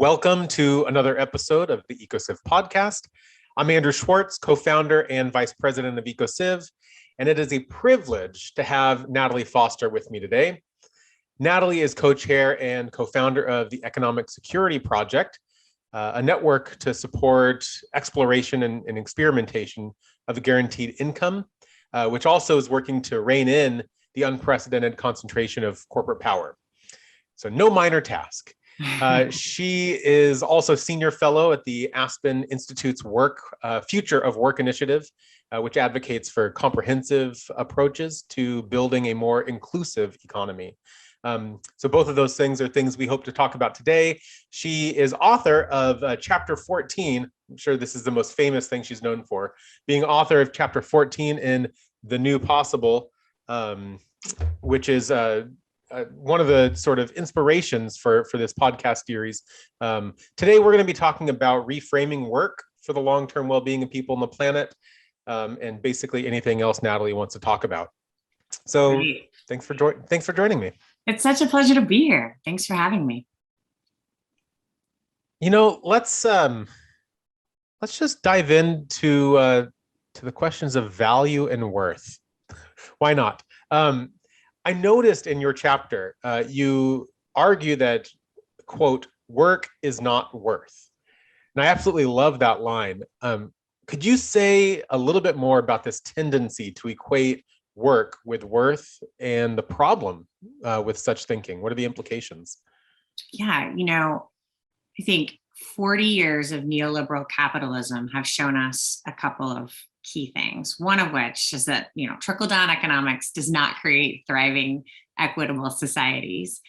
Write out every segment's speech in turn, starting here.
Welcome to another episode of the EcoCiv podcast. I'm Andrew Schwartz, co-founder and vice president of EcoCiv, and it is a privilege to have Natalie Foster with me today. Natalie is co-chair and co-founder of the Economic Security Project, a network to support exploration and experimentation of a guaranteed income, which also is working to rein in the unprecedented concentration of corporate power. So no minor task. She is also senior fellow at the Aspen Institute's Future of Work initiative, which advocates for comprehensive approaches to building a more inclusive economy. So both of those things are things we hope to talk about today. She is author of Chapter 14. I'm sure this is the most famous thing she's known for, being author of Chapter 14 in The New Possible, which is one of the sort of inspirations for this podcast series. Today, we're going to be talking about reframing work for the long-term well-being of people on the planet, and basically anything else Natalie wants to talk about. So Great. Thanks for joining me. It's such a pleasure to be here. Thanks for having me. You know, let's just dive into to the questions of value and worth. Why not? I noticed in your chapter, you argue that, quote, work is not worth. And I absolutely love that line. Could you say a little bit more about this tendency to equate work with worth and the problem with such thinking? What are the implications? Yeah, I think 40 years of neoliberal capitalism have shown us a couple of key things, one of which is that, trickle-down economics does not create thriving, equitable societies.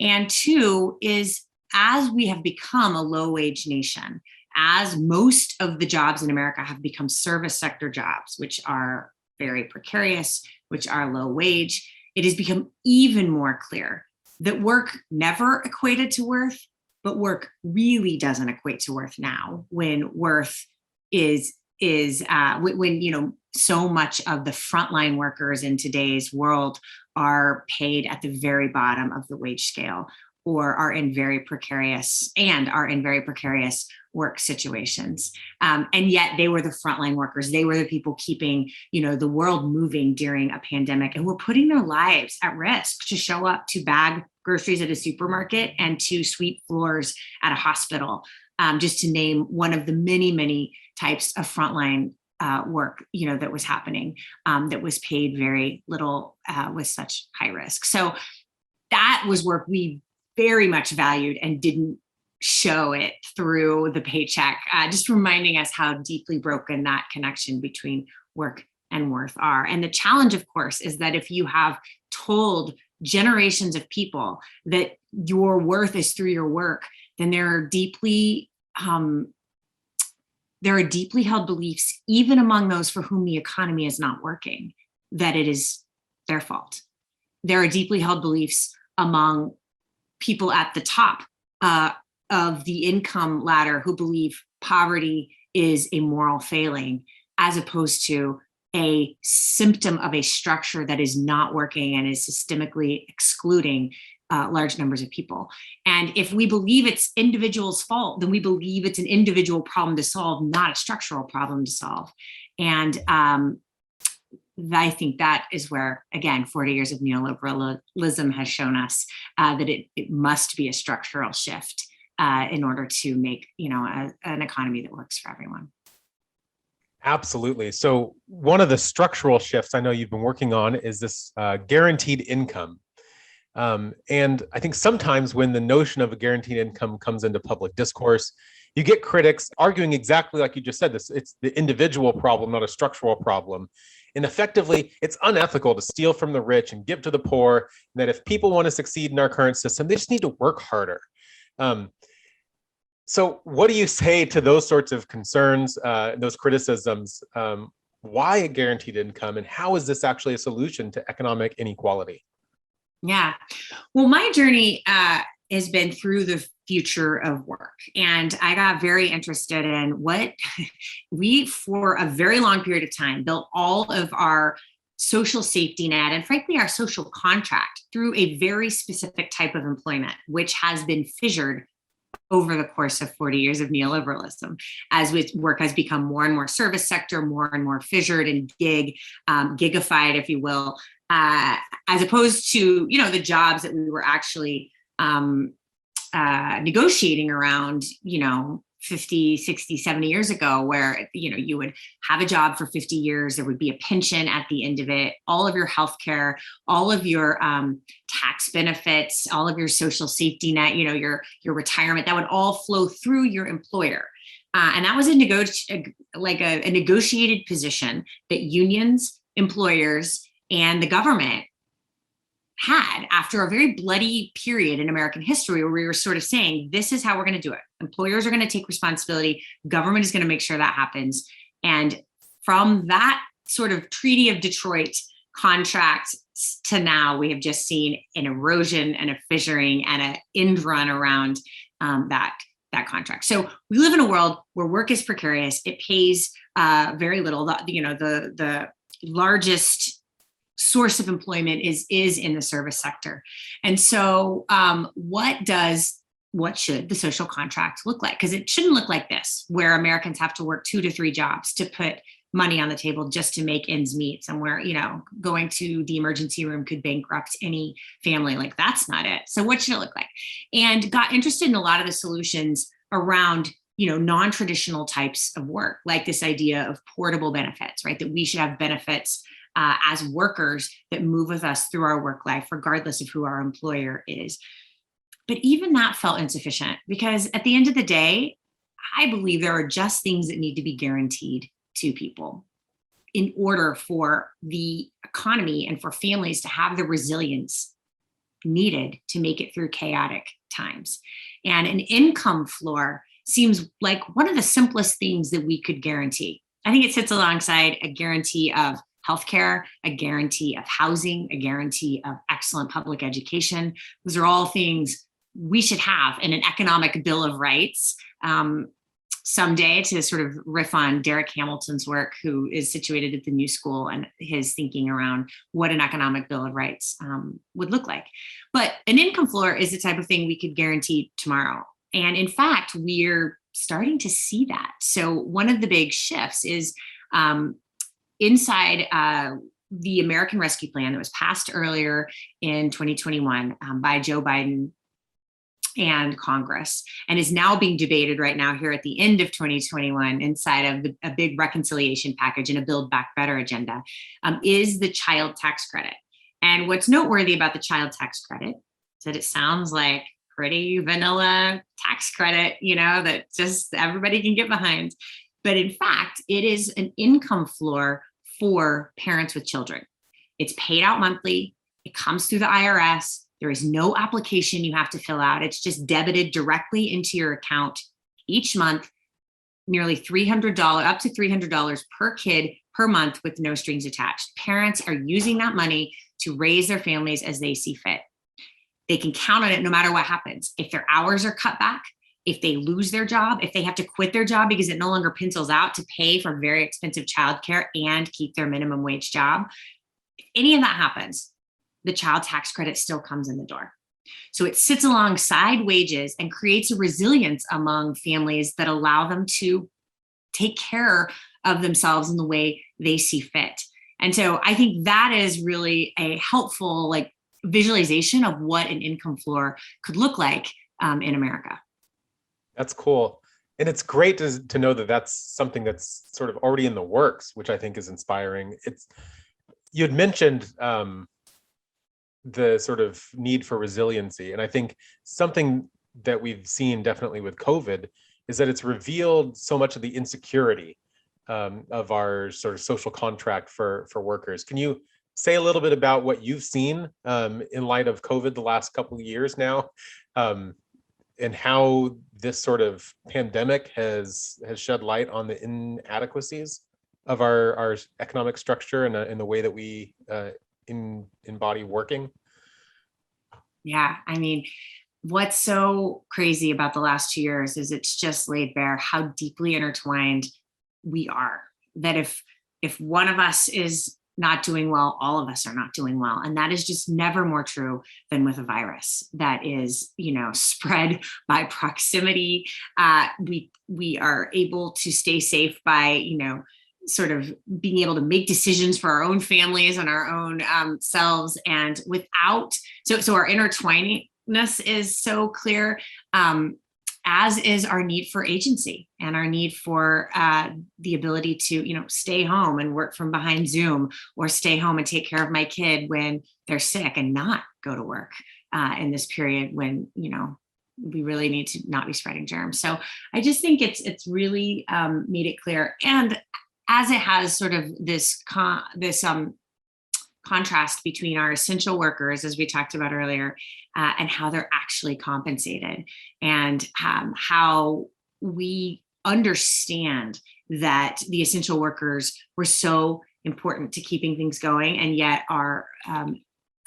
And two is, as we have become a low-wage nation, as most of the jobs in America have become service sector jobs, which are very precarious, which are low wage, it has become even more clear that work never equated to worth, but work really doesn't equate to worth now, when worth is when so much of the frontline workers in today's world are paid at the very bottom of the wage scale, or are in very precarious work situations. And yet they were the frontline workers. They were the people keeping, the world moving during a pandemic, and were putting their lives at risk to show up to bag groceries at a supermarket and to sweep floors at a hospital, just to name one of the many, many types of frontline work, that was happening, that was paid very little with such high risk. So that was work we very much valued and didn't show it through the paycheck, just reminding us how deeply broken that connection between work and worth are. And the challenge, of course, is that if you have told generations of people that your worth is through your work, then there are deeply held beliefs, even among those for whom the economy is not working, that it is their fault. There are deeply held beliefs among people at the top of the income ladder who believe poverty is a moral failing, as opposed to a symptom of a structure that is not working and is systemically excluding large numbers of people. And if we believe it's individuals' fault, then we believe it's an individual problem to solve, not a structural problem to solve. And I think that is where, again, 40 years of neoliberalism has shown us that it must be a structural shift in order to make, an economy that works for everyone. Absolutely. So one of the structural shifts I know you've been working on is this guaranteed income. And I think sometimes when the notion of a guaranteed income comes into public discourse, you get critics arguing exactly like you just said, it's the individual problem, not a structural problem. And effectively, it's unethical to steal from the rich and give to the poor. And that if people want to succeed in our current system, they just need to work harder. So what do you say to those sorts of concerns, those criticisms? Why a guaranteed income, and how is this actually a solution to economic inequality? Yeah, well, my journey has been through the future of work. And I got very interested in what we, for a very long period of time, built all of our social safety net and frankly, our social contract through a very specific type of employment, which has been fissured over the course of 40 years of neoliberalism, as work has become more and more service sector, more and more fissured and gigified, if you will, as opposed to, the jobs that we were actually negotiating around, 50, 60, 70 years ago, where, you would have a job for 50 years, there would be a pension at the end of it, all of your healthcare, all of your tax benefits, all of your social safety net, your retirement, that would all flow through your employer. And that was a negotiated position that unions, employers, and the government had after a very bloody period in American history where we were sort of saying, this is how we're going to do it. Employers are going to take responsibility. Government is going to make sure that happens. And from that sort of Treaty of Detroit contract to now, we have just seen an erosion and a fissuring and an end run around that contract. So we live in a world where work is precarious. It pays very little. The largest source of employment is in the service sector. And so what should the social contract look like? Because it shouldn't look like this, where Americans have to work 2 to 3 jobs to put money on the table just to make ends meet, and where, going to the emergency room could bankrupt any family. Like, that's not it. So what should it look like? And got interested in a lot of the solutions around non-traditional types of work, like this idea of portable benefits, right? That we should have benefits as workers that move with us through our work life, regardless of who our employer is. But even that felt insufficient, because at the end of the day, I believe there are just things that need to be guaranteed to people in order for the economy and for families to have the resilience needed to make it through chaotic times. And an income floor seems like one of the simplest things that we could guarantee. I think it sits alongside a guarantee of healthcare, a guarantee of housing, a guarantee of excellent public education. Those are all things we should have in an economic bill of rights someday, to sort of riff on Derek Hamilton's work, who is situated at the New School, and his thinking around what an economic bill of rights would look like. But an income floor is the type of thing we could guarantee tomorrow. And in fact, we're starting to see that. So one of the big shifts is inside the American Rescue Plan that was passed earlier in 2021 by Joe Biden and Congress, and is now being debated right now here at the end of 2021 inside of a big reconciliation package and a Build Back Better agenda, is the child tax credit. And what's noteworthy about the child tax credit is that it sounds like pretty vanilla tax credit, that just everybody can get behind. But in fact, it is an income floor for parents with children. It's paid out monthly. It comes through the IRS. There is no application you have to fill out. It's just debited directly into your account each month, nearly $300, up to $300 per kid per month, with no strings attached. Parents are using that money to raise their families as they see fit. They can count on it no matter what happens. If their hours are cut back, if they lose their job, if they have to quit their job because it no longer pencils out to pay for very expensive childcare and keep their minimum wage job, if any of that happens, the child tax credit still comes in the door. So it sits alongside wages and creates a resilience among families that allow them to take care of themselves in the way they see fit. And so I think that is really a helpful visualization of what an income floor could look like in America. That's cool. And it's great to know that that's something that's sort of already in the works, which I think is inspiring. You had mentioned the sort of need for resiliency. And I think something that we've seen definitely with COVID is that it's revealed so much of the insecurity of our sort of social contract for workers. Can you say a little bit about what you've seen in light of COVID the last couple of years now, and how this sort of pandemic has shed light on the inadequacies of our economic structure and in the way that we embody working? Yeah, I mean, what's so crazy about the last 2 years is it's just laid bare how deeply intertwined we are. That if one of us is not doing well, all of us are not doing well. And that is just never more true than with a virus that is, spread by proximity. We are able to stay safe by, sort of being able to make decisions for our own families and our own selves. And without, so our intertwinedness is so clear, as is our need for agency and our need for the ability to, stay home and work from behind Zoom, or stay home and take care of my kid when they're sick and not go to work in this period when, we really need to not be spreading germs. So I just think it's really made it clear. And as it has sort of this contrast between our essential workers, as we talked about earlier, and how they're actually compensated, and how we understand that the essential workers were so important to keeping things going, and yet are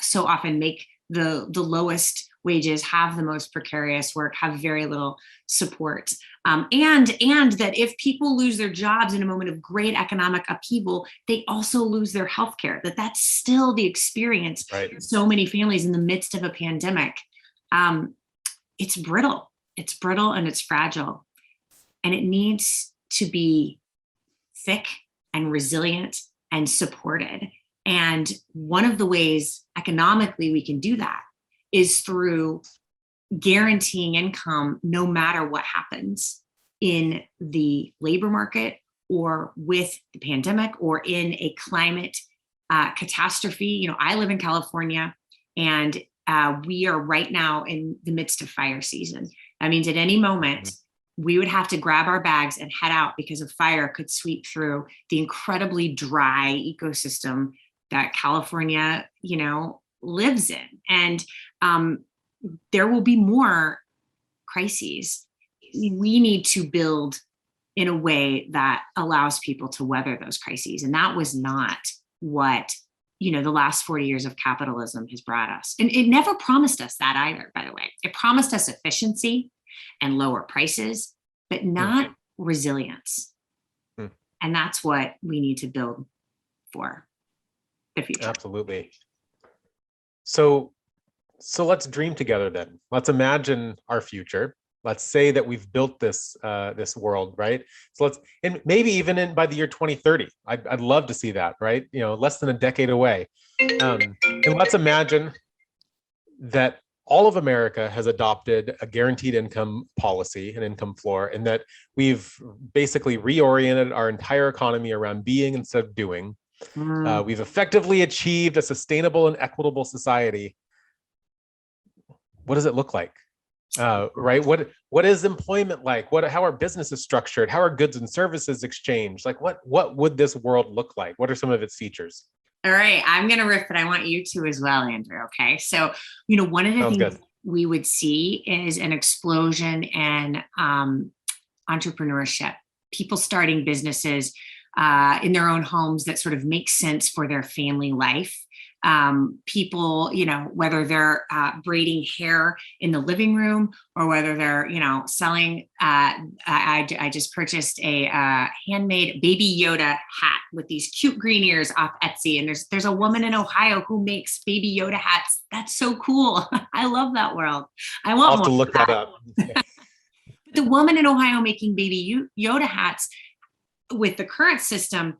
so often make the lowest wages, have the most precarious work, have very little support. And that if people lose their jobs in a moment of great economic upheaval, they also lose their healthcare, that's still the experience of so many families in the midst of a pandemic. It's brittle and it's fragile, and it needs to be thick and resilient and supported. And one of the ways economically we can do that is through guaranteeing income no matter what happens in the labor market, or with the pandemic, or in a climate catastrophe. I live in California, and we are right now in the midst of fire season. That means at any moment we would have to grab our bags and head out, because a fire could sweep through the incredibly dry ecosystem that California, lives in. And there will be more crises. We need to build in a way that allows people to weather those crises. And that was not what, the last 40 years of capitalism has brought us. And it never promised us that either, by the way. It promised us efficiency and lower prices, but not resilience. And that's what we need to build for the future. Absolutely. So let's dream together then. Let's imagine our future. Let's say that we've built this world, right? So and maybe even by the year 2030, I'd love to see that, right? Less than a decade away. And let's imagine that all of America has adopted a guaranteed income policy, an income floor, and that we've basically reoriented our entire economy around being instead of doing. We've effectively achieved a sustainable and equitable society. What does it look like? Right? What is employment like? How are businesses structured? How are goods and services exchanged? Like what would this world look like? What are some of its features? All right, I'm going to riff, but I want you to as well, Andrew. Okay. So, one of the things we would see is an explosion in entrepreneurship, people starting businesses in their own homes that sort of make sense for their family life. People, whether they're braiding hair in the living room, or whether they're, selling, I just purchased a handmade Baby Yoda hat with these cute green ears off Etsy. And there's a woman in Ohio who makes Baby Yoda hats. That's so cool. I love that world. I'll have to look that up. The woman in Ohio making Baby Yoda hats with the current system,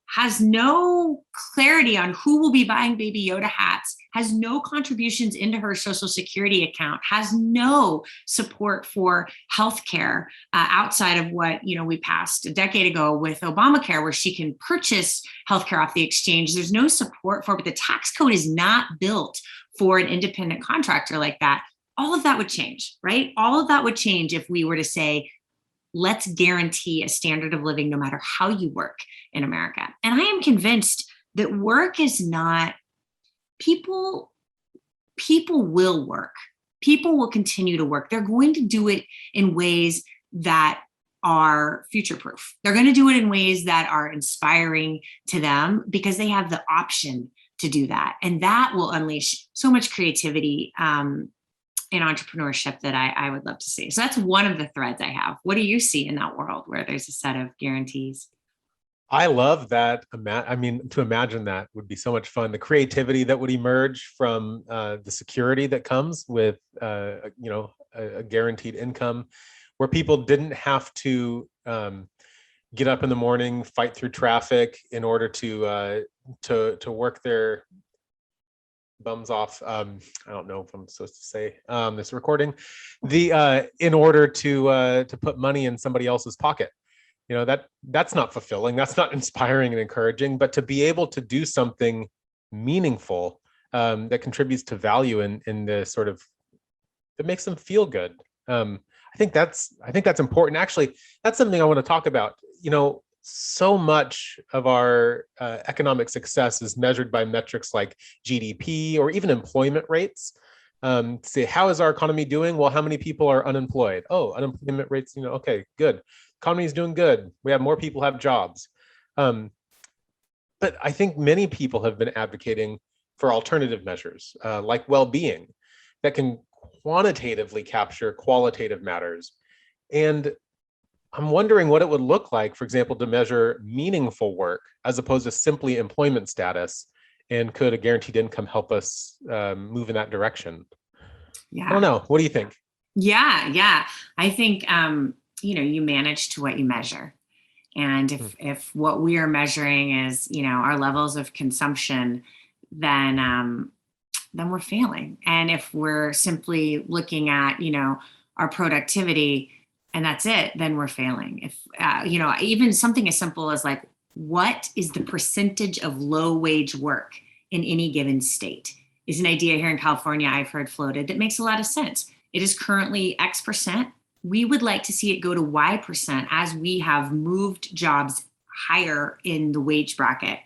has no clarity on who will be buying Baby Yoda hats, has no contributions into her Social Security account, has no support for healthcare outside of what, we passed a decade ago with Obamacare, where she can purchase healthcare off the exchange. There's no support for it, but the tax code is not built for an independent contractor like that. All of that would change, right? All of that would change if we were to say, let's guarantee a standard of living no matter how you work in America. And I am convinced that work is not, people will work. People will continue to work. They're going to do it in ways that are future-proof. They're going to do it in ways that are inspiring to them, because they have the option to do that. And that will unleash so much creativity in entrepreneurship that I would love to see. So that's one of the threads I have. What do you see in that world where there's a set of guarantees? I love that. I mean, to imagine that would be so much fun. The creativity that would emerge from the security that comes with, a guaranteed income, where people didn't have to get up in the morning, fight through traffic in order to work their bums off. I don't know if I'm supposed to say this recording. In order to put money in somebody else's pocket. That's not fulfilling, that's not inspiring and encouraging. But to be able to do something meaningful that contributes to value in the sort of, that makes them feel good. I think that's important. Actually, that's something I want to talk about. So much of our economic success is measured by metrics like GDP or even employment rates. Say, how is our economy doing? Well, how many people are unemployed? Oh, unemployment rates, okay, good. Economy is doing good. We have more people have jobs. But I think many people have been advocating for alternative measures like well-being that can quantitatively capture qualitative matters. And I'm wondering what it would look like, for example, to measure meaningful work as opposed to simply employment status. And could a guaranteed income help us move in that direction? Yeah. I don't know. What do you think? Yeah. I think, you manage to what you measure. And if what we are measuring is, our levels of consumption, then we're failing. And if we're simply looking at, our productivity and that's it, then we're failing. If, even something as simple as like, what is the percentage of low wage work in any given state is an idea here in California I've heard floated that makes a lot of sense. It is currently X percent. We would like to see it go to Y percent as we have moved jobs higher in the wage bracket.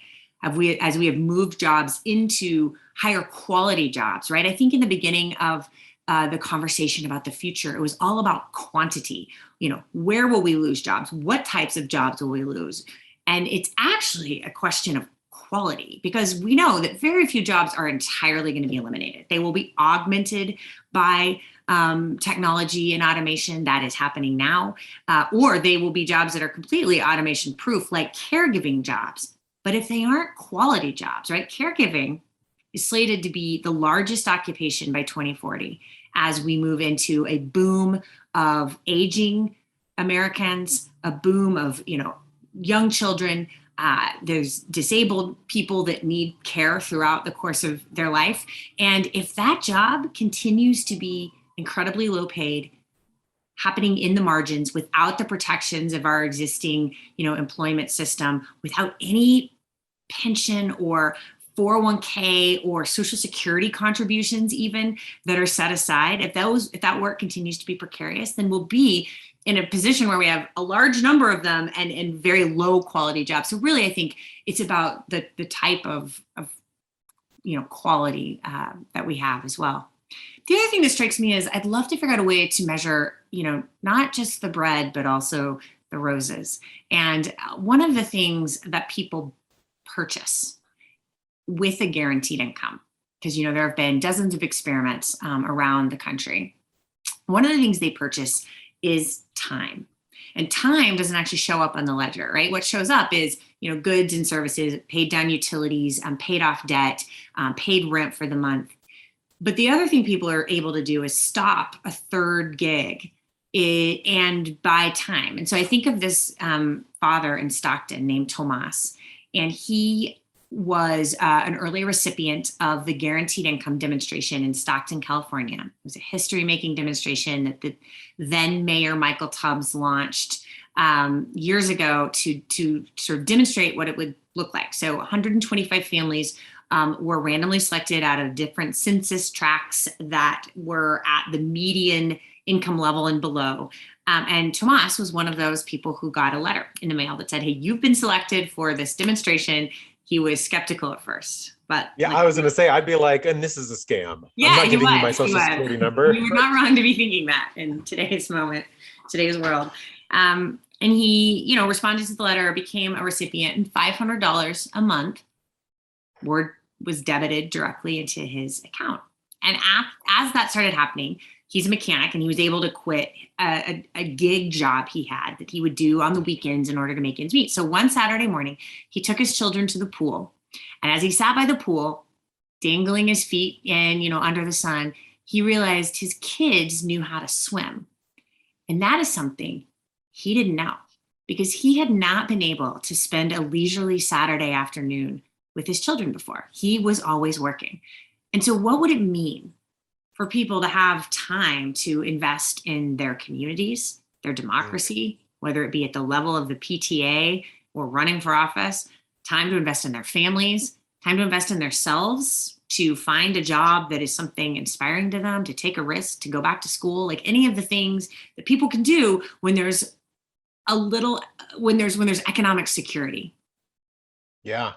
As we have moved jobs into higher quality jobs, right? I think in the beginning of the conversation about the future, it was all about quantity. Where will we lose jobs? What types of jobs will we lose? And it's actually a question of quality, because we know that very few jobs are entirely going to be eliminated. They will be augmented by technology and automation that is happening now, or they will be jobs that are completely automation proof, like caregiving jobs. But if they aren't quality jobs, right? Caregiving is slated to be the largest occupation by 2040 as we move into a boom of aging Americans, a boom of, young children. There's disabled people that need care throughout the course of their life. And if that job continues to be incredibly low paid, happening in the margins without the protections of our existing, employment system, without any pension or 401k or social security contributions even that are set aside, if that work continues to be precarious, then we'll be in a position where we have a large number of them and very low quality jobs. So really, I think it's about the type of quality that we have as well. The other thing that strikes me is I'd love to figure out a way to measure, not just the bread, but also the roses. And one of the things that people purchase with a guaranteed income, because, there have been dozens of experiments around the country. One of the things they purchase is time. And time doesn't actually show up on the ledger, right? What shows up is, goods and services, paid down utilities, paid off debt, paid rent for the month. But the other thing people are able to do is stop a third gig and buy time. And so I think of this father in Stockton named Tomas, and he was an early recipient of the guaranteed income demonstration in Stockton, California. It was a history-making demonstration that the then Mayor Michael Tubbs launched years ago to sort of demonstrate what it would look like. So 125 families were randomly selected out of different census tracts that were at the median income level and below. And Tomas was one of those people who got a letter in the mail that said, hey, you've been selected for this demonstration. He was skeptical at first, but yeah, I was going to say, I'd be like, and this is a scam. Yeah, I'm not giving you my social security number. You were not wrong to be thinking that in today's world. And he, responded to the letter, became a recipient, and $500 a month was debited directly into his account. And as that started happening, He's a mechanic, and he was able to quit a gig job he had that he would do on the weekends in order to make ends meet. So one Saturday morning, he took his children to the pool. And as he sat by the pool, dangling his feet in, under the sun, he realized his kids knew how to swim. And that is something he didn't know, because he had not been able to spend a leisurely Saturday afternoon with his children before. He was always working. And so what would it mean for people to have time to invest in their communities, their democracy, whether it be at the level of the PTA or running for office, time to invest in their families, time to invest in themselves, to find a job that is something inspiring to them, to take a risk, to go back to school, like any of the things that people can do when there's economic security. Yeah.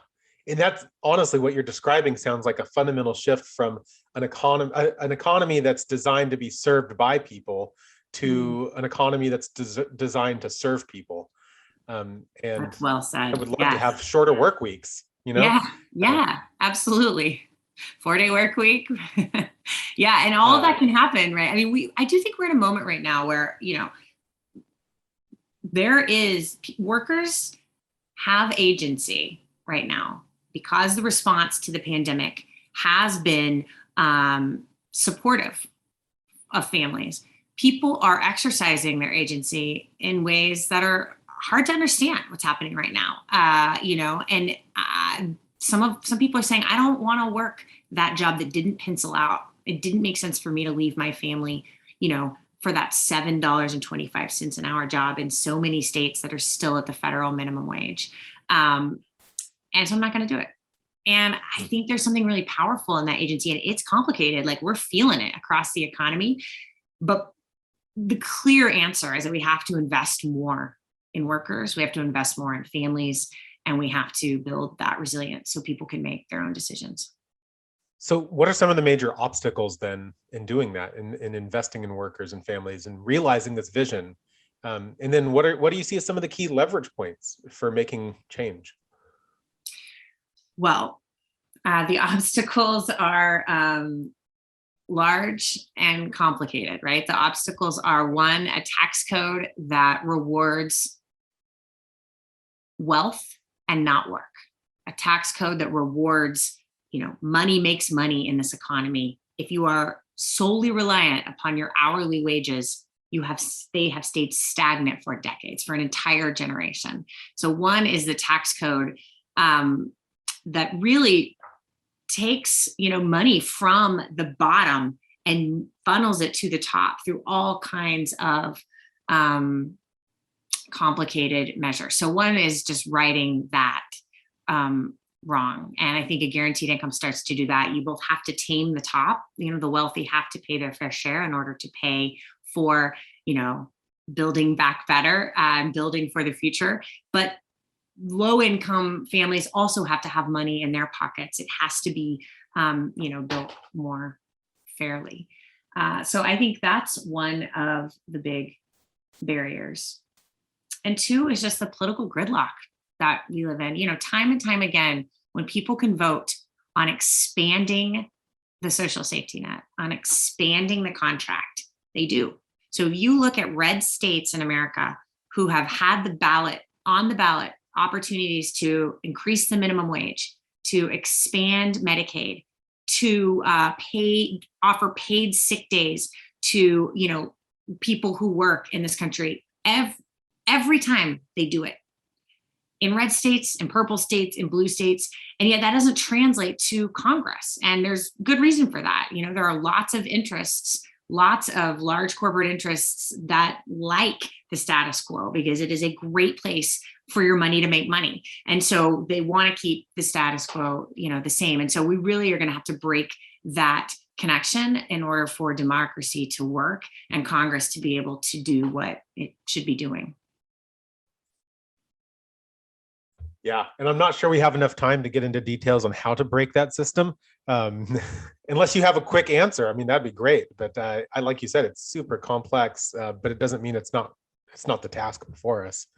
And that's honestly what you're describing sounds like a fundamental shift from an economy that's designed to be served by people to an economy that's designed to serve people. And that's well said. I would love to have shorter work weeks, Yeah, absolutely. 4-day work week. Yeah. And all of that can happen, right? I mean, I do think we're in a moment right now where, workers have agency right now, because the response to the pandemic has been supportive of families. People are exercising their agency in ways that are hard to understand what's happening right now. Some people are saying, I don't want to work that job that didn't pencil out. It didn't make sense for me to leave my family, for that $7.25 an hour job in so many states that are still at the federal minimum wage. And so I'm not going to do it. And I think there's something really powerful in that agency, and it's complicated. Like, we're feeling it across the economy, but the clear answer is that we have to invest more in workers. We have to invest more in families, and we have to build that resilience so people can make their own decisions. So what are some of the major obstacles then in doing that, in investing in workers and families and realizing this vision? And then what do you see as some of the key leverage points for making change? Well, the obstacles are large and complicated, right? The obstacles are, one, a tax code that rewards wealth and not work. A tax code that rewards, money makes money in this economy. If you are solely reliant upon your hourly wages, they have stayed stagnant for decades, for an entire generation. So one is the tax code that really takes, money from the bottom and funnels it to the top through all kinds of complicated measures. So one is just writing that wrong. And I think a guaranteed income starts to do that. You both have to tame the top, the wealthy have to pay their fair share in order to pay for, building back better and building for the future. But low income families also have to have money in their pockets. It has to be, built more fairly. So I think that's one of the big barriers. And two is just the political gridlock that we live in. Time and time again, when people can vote on expanding the social safety net, on expanding the contract, they do. So if you look at red states in America who have had on the ballot opportunities to increase the minimum wage, to expand Medicaid, to offer paid sick days to people who work in this country, every time they do it. In red states, in purple states, in blue states, and yet that doesn't translate to Congress. And there's good reason for that. There are lots of interests, lots of large corporate interests that like the status quo, because it is a great place for your money to make money. And so they want to keep the status quo, the same. And so we really are going to have to break that connection in order for democracy to work and Congress to be able to do what it should be doing. Yeah, and I'm not sure we have enough time to get into details on how to break that system. Unless you have a quick answer, I mean, that'd be great. But I, like you said, it's super complex, but it doesn't mean it's not the task before us.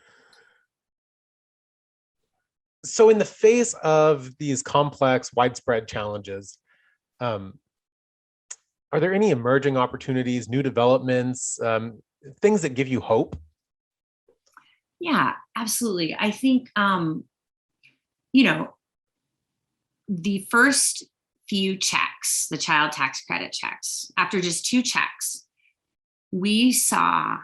So in the face of these complex, widespread challenges, I Are there any emerging opportunities, new developments, things that give you hope? Yeah, absolutely. I think, you know, the first few checks, the child tax credit checks, after just 2 checks, we saw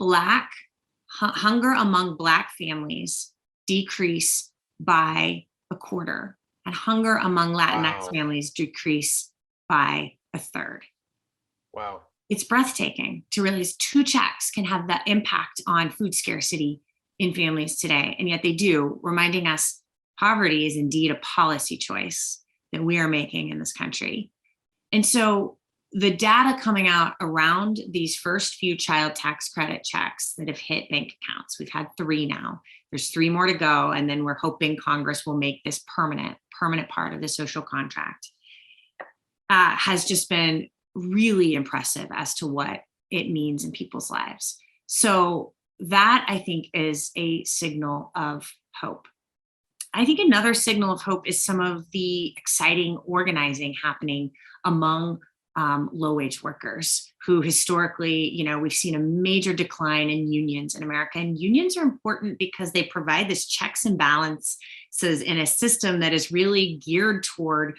hunger among Black families decrease by a quarter, and hunger among Latinx families decrease by a third. Wow. It's breathtaking to realize 2 checks can have that impact on food scarcity in families today. And yet they do, reminding us poverty is indeed a policy choice that we are making in this country. And so the data coming out around these first few child tax credit checks that have hit bank accounts, we've had 3 now. There's 3 more to go. And then we're hoping Congress will make this permanent part of the social contract. Has just been really impressive as to what it means in people's lives. So that, I think, is a signal of hope. I think another signal of hope is some of the exciting organizing happening among low-wage workers who historically, we've seen a major decline in unions in America. And unions are important because they provide this checks and balances in a system that is really geared toward,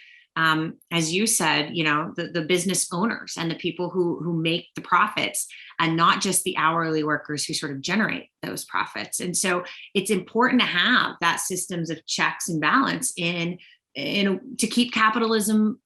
as you said, the business owners and the people who make the profits, and not just the hourly workers who sort of generate those profits. And so it's important to have that systems of checks and balance in to keep capitalism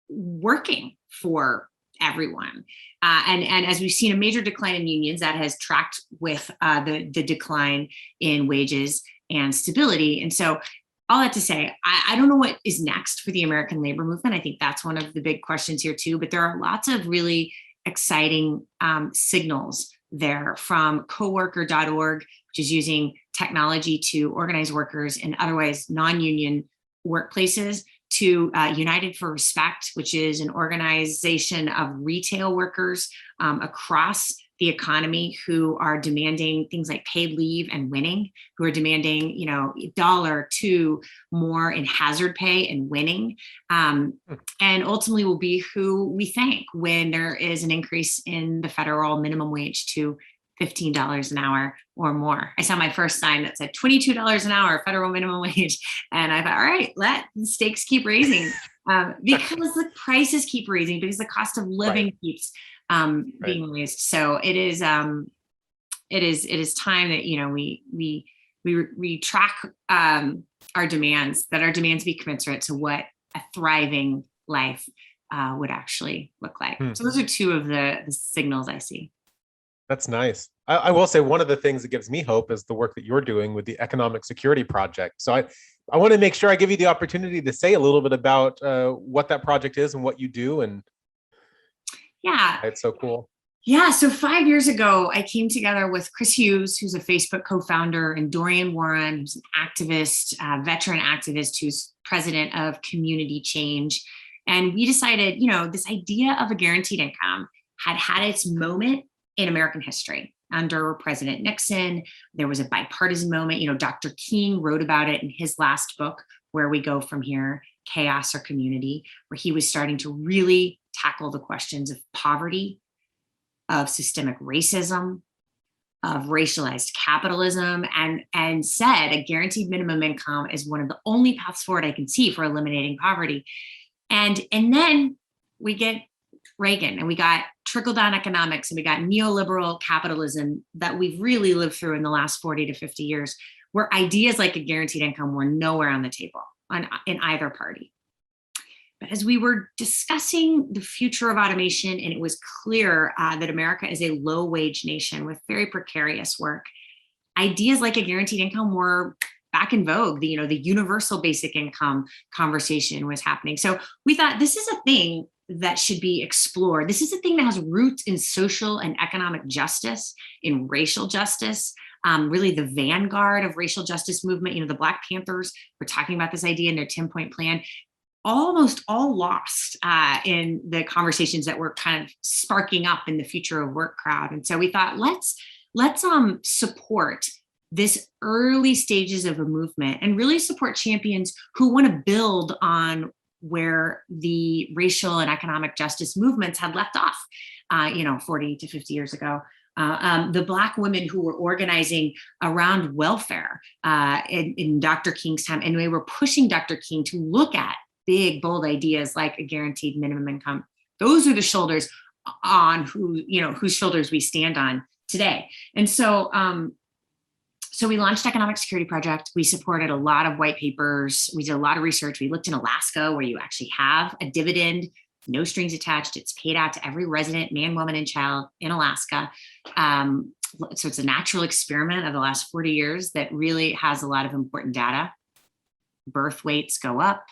working for everyone. And as we've seen a major decline in unions, that has tracked with the decline in wages and stability. And so all that to say, I don't know what is next for the American labor movement. I think that's one of the big questions here too, but there are lots of really exciting signals there, from coworker.org, which is using technology to organize workers in otherwise non-union workplaces, to United for Respect, which is an organization of retail workers across the economy who are demanding things like paid leave and winning, who are demanding, $1 more in hazard pay and winning, and ultimately will be who we thank when there is an increase in the federal minimum wage to $15 an hour or more. I saw my first sign that said $22 an hour federal minimum wage. And I thought, all right, let the stakes keep raising because the prices keep raising, because the cost of living keeps being raised. So it is time that, we track our demands, that our demands be commensurate to what a thriving life would actually look like. So those are 2 of the signals I see. That's nice. I will say one of the things that gives me hope is the work that you're doing with the Economic Security Project. So I want to make sure I give you the opportunity to say a little bit about what that project is and what you do. And yeah, it's so cool. Yeah. So 5 years ago, I came together with Chris Hughes, who's a Facebook co-founder, and Dorian Warren, who's an activist, veteran activist, who's president of Community Change. And we decided, this idea of a guaranteed income had its moment in American history. Under President Nixon, there was a bipartisan moment. Dr. King wrote about it in his last book, Where We Go From Here, Chaos or Community, where he was starting to really tackle the questions of poverty, of systemic racism, of racialized capitalism, and said a guaranteed minimum income is one of the only paths forward I can see for eliminating poverty. And then we get Reagan, and we got trickle-down economics, and we got neoliberal capitalism that we've really lived through in the last 40 to 50 years, where ideas like a guaranteed income were nowhere on the table in either party. But as we were discussing the future of automation, and it was clear that America is a low-wage nation with very precarious work, ideas like a guaranteed income were back in vogue. The universal basic income conversation was happening. So we thought, this is a thing that should be explored. This is a thing that has roots in social and economic justice, in racial justice, really the vanguard of racial justice movement. The Black Panthers were talking about this idea in their 10-point plan, almost all lost in the conversations that were kind of sparking up in the future of work crowd. And so we thought, let's support this early stages of a movement and really support champions who want to build on where the racial and economic justice movements had left off, 40 to 50 years ago. The Black women who were organizing around welfare in Dr. King's time, and they were pushing Dr. King to look at big, bold ideas like a guaranteed minimum income. Those are the shoulders on whose shoulders we stand on today. And so, so we launched Economic Security Project. We supported a lot of white papers. We did a lot of research. We looked in Alaska, where you actually have a dividend, no strings attached. It's paid out to every resident, man, woman, and child in Alaska. So it's a natural experiment of the last 40 years that really has a lot of important data. Birth weights go up.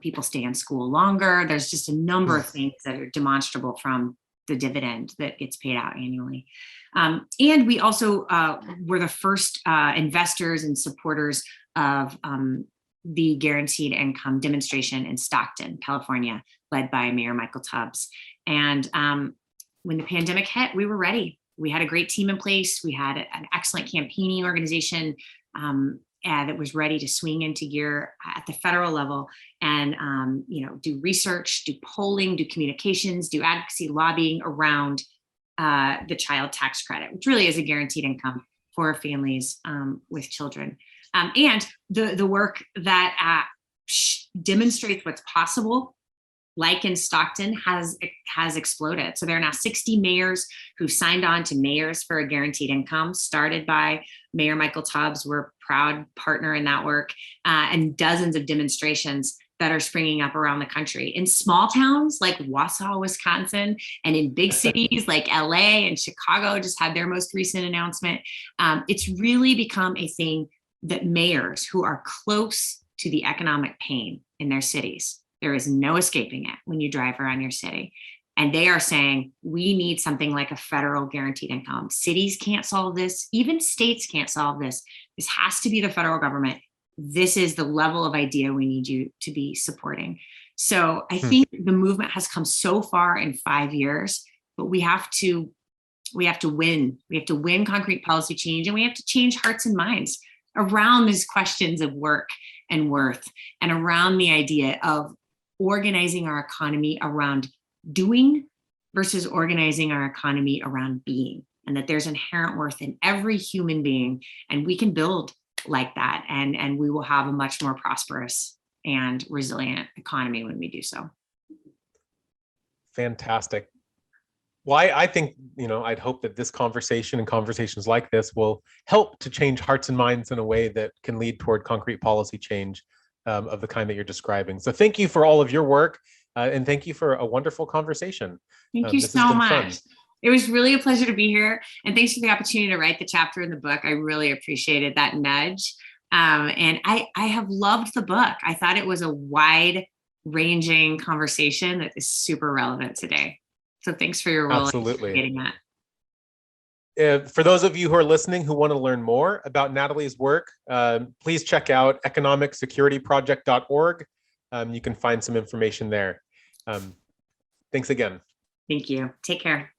People stay in school longer. There's just a number of things that are demonstrable from the dividend that gets paid out annually. And we also were the first investors and supporters of the guaranteed income demonstration in Stockton, California, led by Mayor Michael Tubbs. And when the pandemic hit, we were ready. We had a great team in place. We had an excellent campaigning organization that was ready to swing into gear at the federal level and, do research, do polling, do communications, do advocacy, lobbying around the child tax credit, which really is a guaranteed income for families with children. And the work that demonstrates what's possible, like in Stockton, has exploded. So there are now 60 mayors who've signed on to Mayors for a Guaranteed Income, started by Mayor Michael Tubbs. We're a proud partner in that work, and dozens of demonstrations that are springing up around the country in small towns like Wausau, Wisconsin, and in big cities like LA and Chicago just had their most recent announcement. It's really become a thing that mayors who are close to the economic pain in their cities, there is no escaping it when you drive around your city. And they are saying, we need something like a federal guaranteed income. Cities can't solve this. Even states can't solve this. This has to be the federal government. This is the level of idea we need you to be supporting. So I think the movement has come so far in 5 years, but we have to win. We have to win concrete policy change, and we have to change hearts and minds around these questions of work and worth, and around the idea of organizing our economy around doing versus organizing our economy around being, and that there's inherent worth in every human being, and we can build like that, and we will have a much more prosperous and resilient economy when we do so. Fantastic. Well, I think, I'd hope that this conversation and conversations like this will help to change hearts and minds in a way that can lead toward concrete policy change of the kind that you're describing. So thank you for all of your work, and thank you for a wonderful conversation. Thank you so much. Fun. It was really a pleasure to be here. And thanks for the opportunity to write the chapter in the book. I really appreciated that nudge. And I have loved the book. I thought it was a wide-ranging conversation that is super relevant today. So thanks for your role. Absolutely. In getting that. For those of you who are listening who want to learn more about Natalie's work, please check out economicsecurityproject.org. You can find some information there. Thanks again. Thank you. Take care.